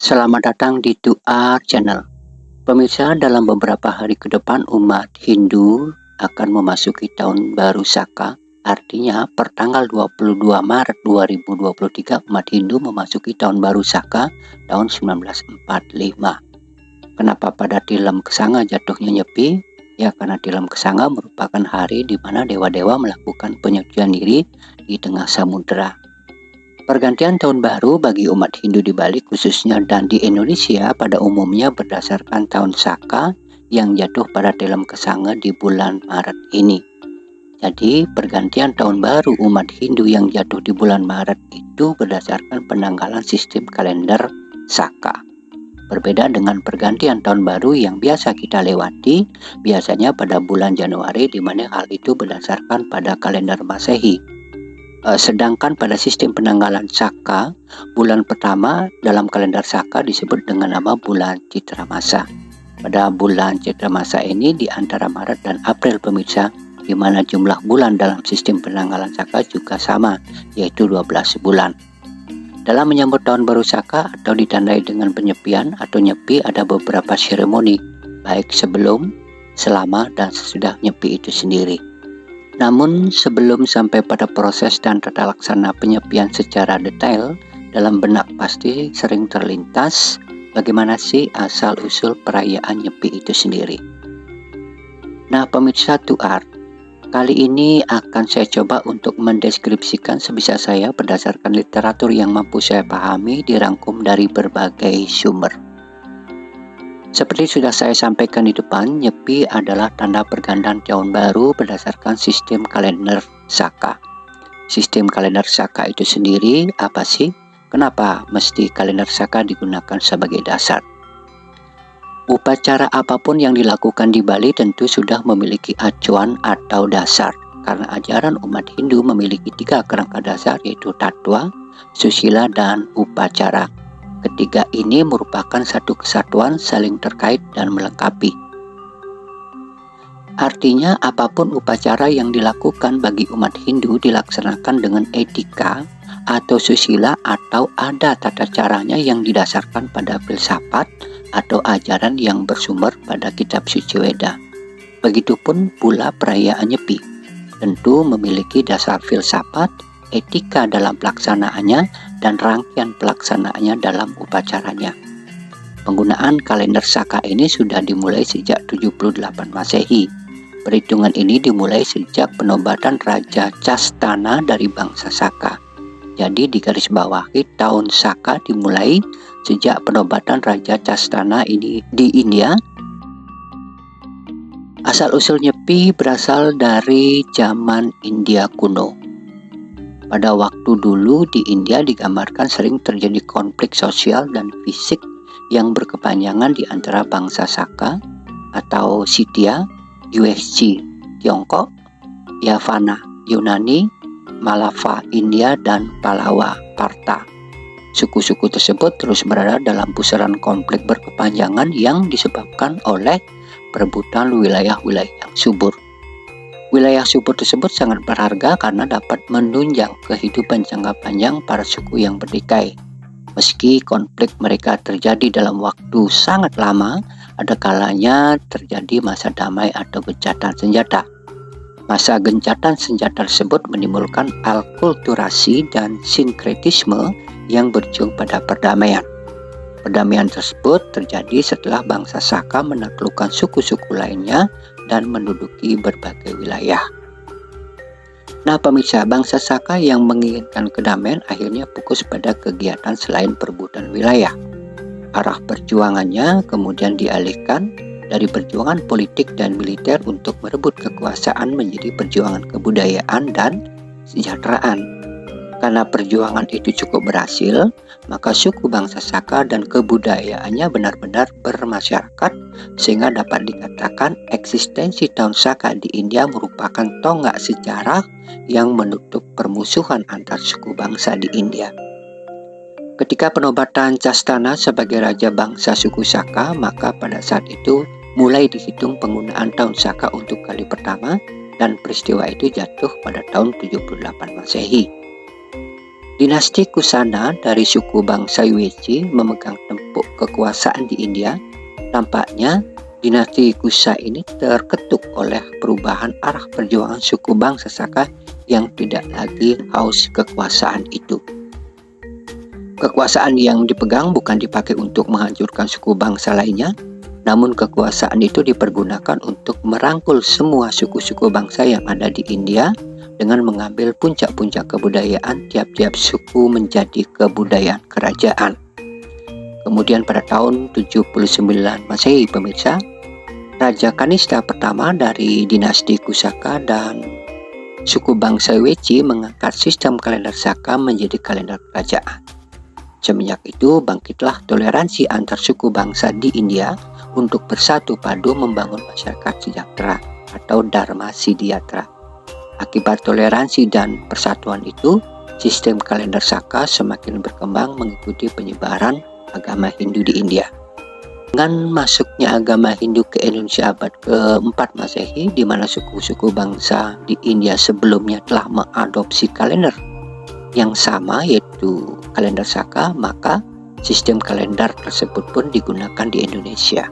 Selamat datang di Tuar Channel. Pemirsa, dalam beberapa hari ke depan umat Hindu akan memasuki tahun baru Saka. Artinya pertanggal 22 Maret 2023 umat Hindu memasuki tahun baru Saka tahun 1945. Kenapa pada Tilem Kesanga jatuhnya Nyepi? Ya, karena Tilem Kesanga merupakan hari di mana dewa-dewa melakukan penyucian diri di tengah samudera. Pergantian tahun baru bagi umat Hindu di Bali khususnya dan di Indonesia pada umumnya berdasarkan tahun Saka yang jatuh pada Tilem Kesanga di bulan Maret ini. Jadi pergantian tahun baru umat Hindu yang jatuh di bulan Maret itu berdasarkan penanggalan sistem kalender Saka. Berbeda dengan pergantian tahun baru yang biasa kita lewati, biasanya pada bulan Januari, di mana hal itu berdasarkan pada kalender Masehi. Sedangkan pada sistem penanggalan Saka, bulan pertama dalam kalender Saka disebut dengan nama bulan Citra Masa. Pada bulan Citra Masa ini di antara Maret dan April, pemirsa, di mana jumlah bulan dalam sistem penanggalan Saka juga sama, yaitu 12 bulan. Dalam menyambut tahun baru Saka atau ditandai dengan penyepian atau nyepi, ada beberapa seremoni, baik sebelum, selama, dan sesudah nyepi itu sendiri. Namun sebelum sampai pada proses dan tata laksana penyepian secara detail, dalam benak pasti sering terlintas bagaimana sih asal-usul perayaan Nyepi itu sendiri. Nah, pemirsa Tuar, kali ini akan saya coba untuk mendeskripsikan sebisa saya berdasarkan literatur yang mampu saya pahami dirangkum dari berbagai sumber. Seperti sudah saya sampaikan di depan, Nyepi adalah tanda pergantian tahun baru berdasarkan sistem kalender Saka. Sistem kalender Saka itu sendiri apa sih? Kenapa mesti kalender Saka digunakan sebagai dasar? Upacara apapun yang dilakukan di Bali tentu sudah memiliki acuan atau dasar, karena ajaran umat Hindu memiliki 3 kerangka dasar, yaitu tatwa, susila, dan upacara. Ketiga ini merupakan satu kesatuan saling terkait dan melengkapi. Artinya apapun upacara yang dilakukan bagi umat Hindu dilaksanakan dengan etika atau susila atau ada tata caranya yang didasarkan pada filsafat atau ajaran yang bersumber pada kitab suci Weda. Begitupun pula perayaan Nyepi, tentu memiliki dasar filsafat, etika dalam pelaksanaannya, dan rangkaian pelaksanaannya dalam upacaranya. Penggunaan kalender Saka ini sudah dimulai sejak 78 Masehi. Perhitungan ini dimulai sejak penobatan Raja Castana dari bangsa Saka. Jadi digarisbawahi tahun Saka dimulai sejak penobatan Raja Castana ini di India. Asal-usul Nyepi berasal dari zaman India kuno. Pada waktu dulu di India digambarkan sering terjadi konflik sosial dan fisik yang berkepanjangan di antara bangsa Saka atau Scythia, USG, Tiongkok, Yavana, Yunani, Malava, India, dan Pallava, Partha. Suku-suku tersebut terus berada dalam pusaran konflik berkepanjangan yang disebabkan oleh perebutan wilayah-wilayah yang subur. Wilayah subur tersebut sangat berharga karena dapat menunjang kehidupan jangka panjang para suku yang bertikai. Meski konflik mereka terjadi dalam waktu sangat lama, ada kalanya terjadi masa damai atau gencatan senjata. Masa gencatan senjata tersebut menimbulkan alkulturasi dan sinkretisme yang berujung pada perdamaian. Perdamaian tersebut terjadi setelah bangsa Saka menaklukkan suku-suku lainnya dan menduduki berbagai wilayah. Nah, pemirsa, bangsa Saka yang menginginkan kedamaian akhirnya fokus pada kegiatan selain perebutan wilayah. Arah perjuangannya kemudian dialihkan dari perjuangan politik dan militer untuk merebut kekuasaan menjadi perjuangan kebudayaan dan kesejahteraan. Karena perjuangan itu cukup berhasil, maka suku bangsa Saka dan kebudayaannya benar-benar bermasyarakat, sehingga dapat dikatakan eksistensi tahun Saka di India merupakan tonggak sejarah yang menutup permusuhan antar suku bangsa di India. Ketika penobatan Castana sebagai raja bangsa suku Saka, maka pada saat itu mulai dihitung penggunaan tahun Saka untuk kali pertama, dan peristiwa itu jatuh pada tahun 78 Masehi. Dinasti Kusana dari suku bangsa Yuezhi memegang tampuk kekuasaan di India. Tampaknya dinasti Kusa ini terketuk oleh perubahan arah perjuangan suku bangsa Saka yang tidak lagi haus kekuasaan itu. Kekuasaan yang dipegang bukan dipakai untuk menghancurkan suku bangsa lainnya, namun kekuasaan itu dipergunakan untuk merangkul semua suku-suku bangsa yang ada di India dengan mengambil puncak-puncak kebudayaan tiap-tiap suku menjadi kebudayaan kerajaan. Kemudian pada tahun 79 Masehi, pemirsa, Raja Kanishta pertama dari dinasti Kusaka dan suku bangsa Yuezhi mengangkat sistem kalender Saka menjadi kalender kerajaan. Semenjak itu bangkitlah toleransi antar suku bangsa di India untuk bersatu padu membangun masyarakat sejahtera atau Dharma Siddhyatra. Akibat toleransi dan persatuan itu, sistem kalender Saka semakin berkembang mengikuti penyebaran agama Hindu di India. Dengan masuknya agama Hindu ke Indonesia abad ke-4 Masehi, di mana suku-suku bangsa di India sebelumnya telah mengadopsi kalender yang sama yaitu kalender Saka, maka sistem kalender tersebut pun digunakan di Indonesia.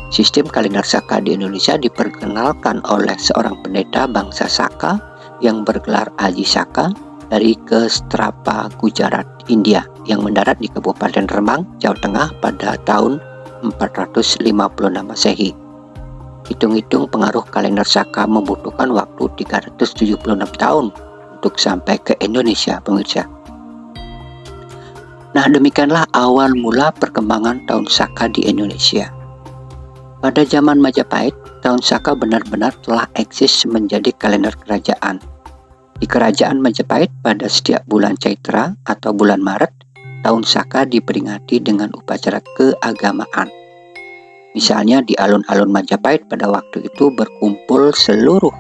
Sistem kalender Saka di Indonesia diperkenalkan oleh seorang pendeta bangsa Saka yang bergelar Aji Saka dari Kestrapa, Gujarat, India, yang mendarat di Kabupaten Rembang, Jawa Tengah pada tahun 456 Masehi. Hitung-hitung pengaruh kalender Saka membutuhkan waktu 376 tahun untuk sampai ke Indonesia, pemirsa. Nah, demikianlah awal mula perkembangan tahun Saka di Indonesia. Pada zaman Majapahit, tahun Saka benar-benar telah eksis menjadi kalender kerajaan. Di kerajaan Majapahit pada setiap bulan Caitara atau bulan Maret, tahun Saka diperingati dengan upacara keagamaan. Misalnya di alun-alun Majapahit pada waktu itu berkumpul seluruh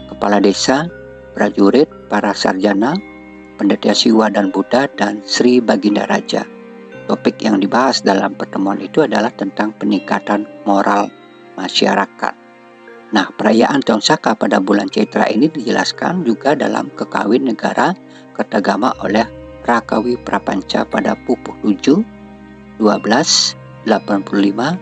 kepala desa, prajurit, para sarjana, pendeta Siwa dan Buddha, dan Sri Baginda Raja. Topik yang dibahas dalam pertemuan itu adalah tentang peningkatan moral masyarakat. Nah, perayaan tahun Saka pada bulan Caitara ini dijelaskan juga dalam Kekawin Negara Kertagama oleh Rakawi Prapanca pada Pupuh 7, 12, 85, 86,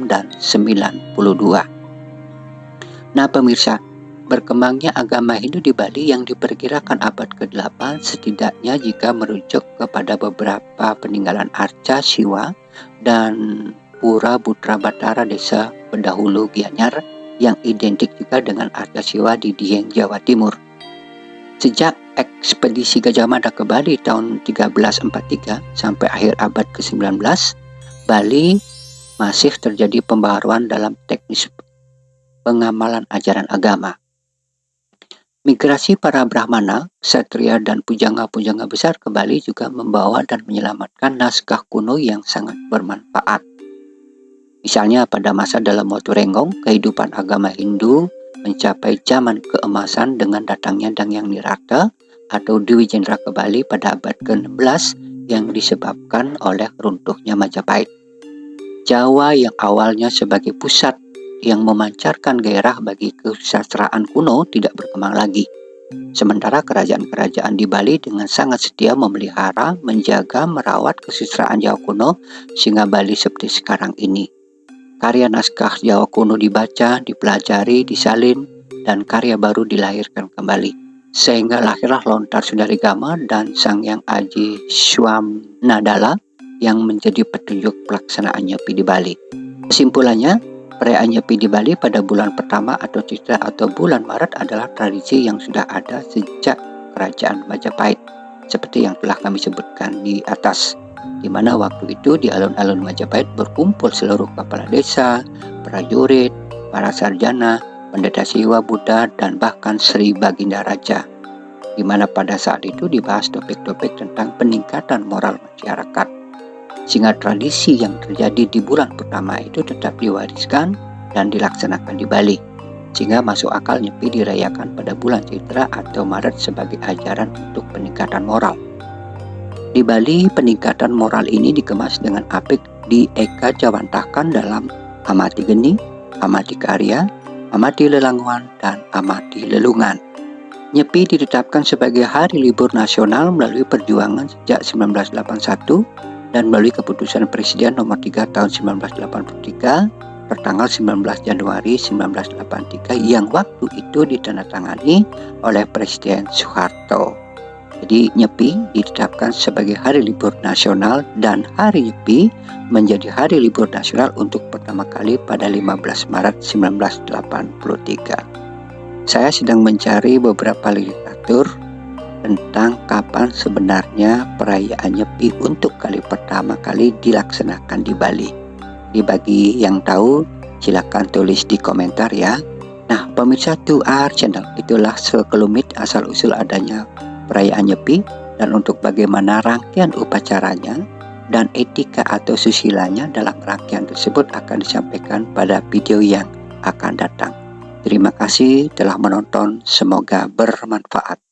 dan 92. Nah, pemirsa, berkembangnya agama Hindu di Bali yang diperkirakan abad ke-8 setidaknya jika merujuk kepada beberapa peninggalan arca Siwa dan Pura Putra Batara desa pendahulu Gianyar yang identik juga dengan arca Siwa di Dieng, Jawa Timur. Sejak ekspedisi Gajah Mada ke Bali tahun 1343 sampai akhir abad ke-19, Bali masih terjadi pembaharuan dalam teknis pengamalan ajaran agama. Migrasi para Brahmana, Ksatria, dan pujangga-pujangga besar ke Bali juga membawa dan menyelamatkan naskah kuno yang sangat bermanfaat. Misalnya pada masa dalam Watu Renggong, kehidupan agama Hindu mencapai zaman keemasan dengan datangnya Danghyang Nirata atau Dewi Jendra ke Bali pada abad ke-16 yang disebabkan oleh runtuhnya Majapahit. Jawa yang awalnya sebagai pusat yang memancarkan gairah bagi kesusastraan kuno tidak berkembang lagi. Sementara kerajaan-kerajaan di Bali dengan sangat setia memelihara, menjaga, merawat kesusastraan Jawa kuno sehingga Bali seperti sekarang ini. Karya naskah Jawa kuno dibaca, dipelajari, disalin, dan karya baru dilahirkan kembali. Sehingga lahirlah Lontar Sundaregama dan Sanghyang Aji Swamnadala yang menjadi petunjuk pelaksanaan Nyepi di Bali. Kesimpulannya, perayaan Nyepi di Bali pada bulan pertama atau Citra atau bulan Maret adalah tradisi yang sudah ada sejak kerajaan Majapahit, seperti yang telah kami sebutkan di atas, di mana waktu itu di alun-alun Majapahit berkumpul seluruh kepala desa, prajurit, para sarjana, pendeta Siwa, Buddha, dan bahkan Sri Baginda Raja, di mana pada saat itu dibahas topik-topik tentang peningkatan moral masyarakat. Sehingga tradisi yang terjadi di bulan pertama itu tetap diwariskan dan dilaksanakan di Bali, sehingga masuk akal Nyepi dirayakan pada bulan Citra atau Maret sebagai ajaran untuk peningkatan moral. Di Bali, peningkatan moral ini dikemas dengan apik di Eka Jawantahkan dalam Amati Geni, Amati Karya, Amati Lelangwan, dan Amati Lelungan. Nyepi ditetapkan sebagai hari libur nasional melalui perjuangan sejak 1981 dan melalui keputusan Presiden nomor 3 tahun 1983 pertanggal 19 Januari 1983 yang waktu itu ditandatangani oleh Presiden Soeharto. Jadi Nyepi ditetapkan sebagai hari libur nasional dan hari Nyepi menjadi hari libur nasional untuk pertama kali pada 15 Maret 1983. Saya sedang mencari beberapa literatur tentang kapan sebenarnya perayaan Nyepi untuk kali pertama kali dilaksanakan di Bali. Bagi yang tahu, silakan tulis di komentar ya. Nah, pemirsa 2R Channel, itulah sekelumit asal-usul adanya perayaan Nyepi dan untuk bagaimana rangkaian upacaranya dan etika atau susilanya dalam rangkaian tersebut akan disampaikan pada video yang akan datang. Terima kasih telah menonton, semoga bermanfaat.